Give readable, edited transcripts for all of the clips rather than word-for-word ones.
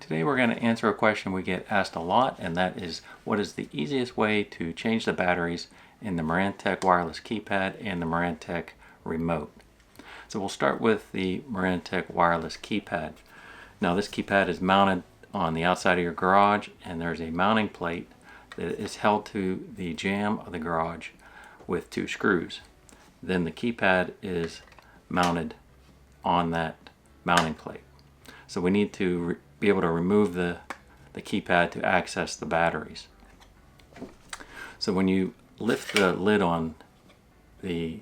Today we're going to answer a question we get asked a lot, and that is, what is the easiest way to change the batteries in the Marantec wireless keypad and the Marantec remote? So we'll start with the Marantec wireless keypad. Now this keypad is mounted on the outside of your garage, and there's a mounting plate that is held to the jamb of the garage with 2 screws. Then the keypad is mounted on that mounting plate. So we need to be able to remove the keypad to access the batteries. So when you lift the lid on the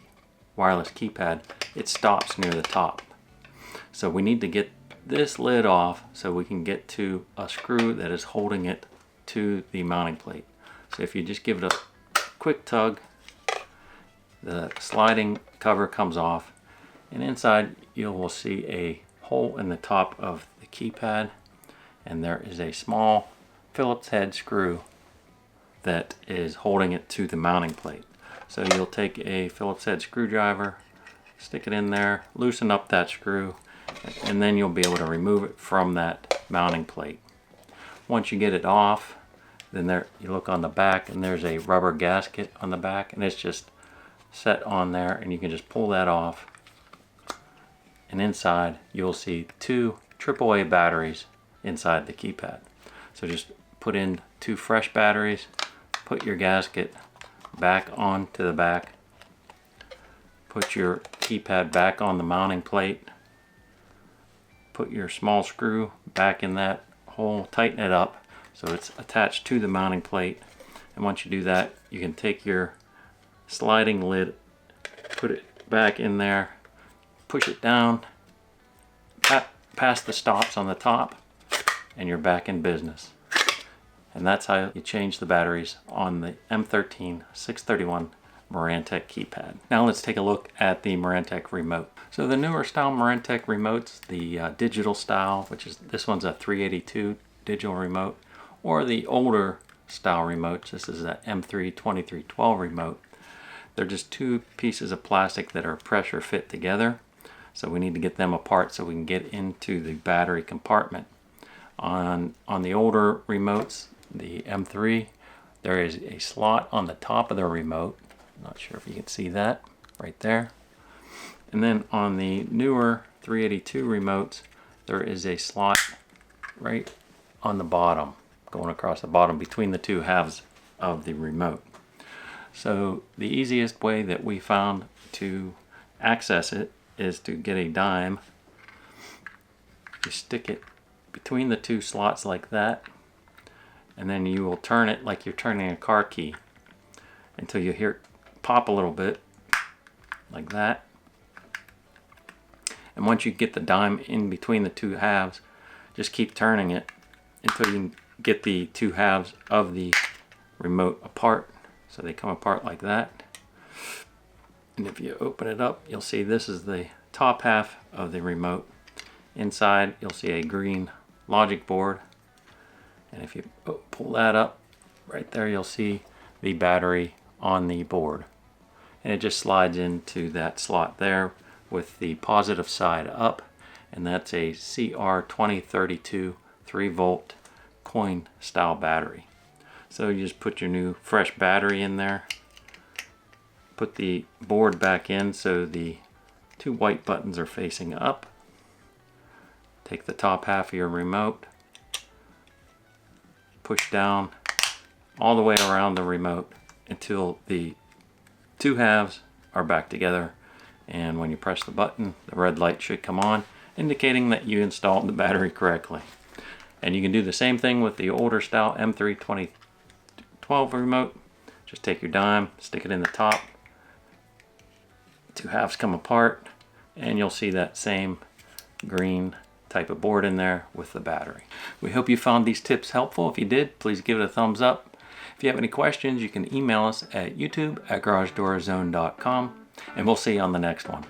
wireless keypad, it stops near the top. So we need to get this lid off so we can get to a screw that is holding it to the mounting plate. So if you just give it a quick tug, the sliding cover comes off, and inside you will see a hole in the top of the keypad, and there is a small Phillips head screw that is holding it to the mounting plate. So you'll take a Phillips head screwdriver, stick it in there, loosen up that screw, and then you'll be able to remove it from that mounting plate. Once you get it off, then you look on the back, and there's a rubber gasket on the back, and it's just set on there, and you can just pull that off, and inside you'll see 2 AAA batteries inside the keypad. So just put in 2 fresh batteries, put your gasket back onto the back, put your keypad back on the mounting plate, put your small screw back in that hole, tighten it up so it's attached to the mounting plate, and once you do that, you can take your sliding lid, put it back in there, push it down past the stops on the top, and you're back in business. And that's how you change the batteries on the M13-631 Marantec keypad. Now let's take a look at the Marantec remote. So the newer style Marantec remotes, the digital style, which is, this one's a 382 digital remote, or the older style remotes, this is a M13-2312 remote. They're just 2 pieces of plastic that are pressure fit together. So we need to get them apart so we can get into the battery compartment. On the older remotes, the M3, there is a slot on the top of the remote. Not sure if you can see that right there. And then on the newer 382 remotes, there is a slot right on the bottom, going across the bottom between the 2 halves of the remote. So the easiest way that we found to access it is to get a dime. You stick it between the 2 slots like that, and then you will turn it like you're turning a car key until you hear it pop a little bit like that. And once you get the dime in between the 2 halves, just keep turning it until you get the 2 halves of the remote apart. So they come apart like that. And if you open it up, you'll see this is the top half of the remote. Inside you'll see a green logic board, and if you pull that up right there, you'll see the battery on the board, and it just slides into that slot there with the positive side up, and that's a CR2032 3-volt coin style battery. So you just put your new fresh battery in there, put the board back in so the 2 white buttons are facing up. Take the top half of your remote, push down all the way around the remote until the 2 halves are back together, and when you press the button, the red light should come on, indicating that you installed the battery correctly. And you can do the same thing with the older style M13-2012 remote. Just take your dime, stick it in the top, 2 halves come apart, and you'll see that same green type of board in there with the battery. We hope you found these tips helpful. If you did, please give it a thumbs up. If you have any questions, you can email us at youtube@garagedoorzone.com, and we'll see you on the next one.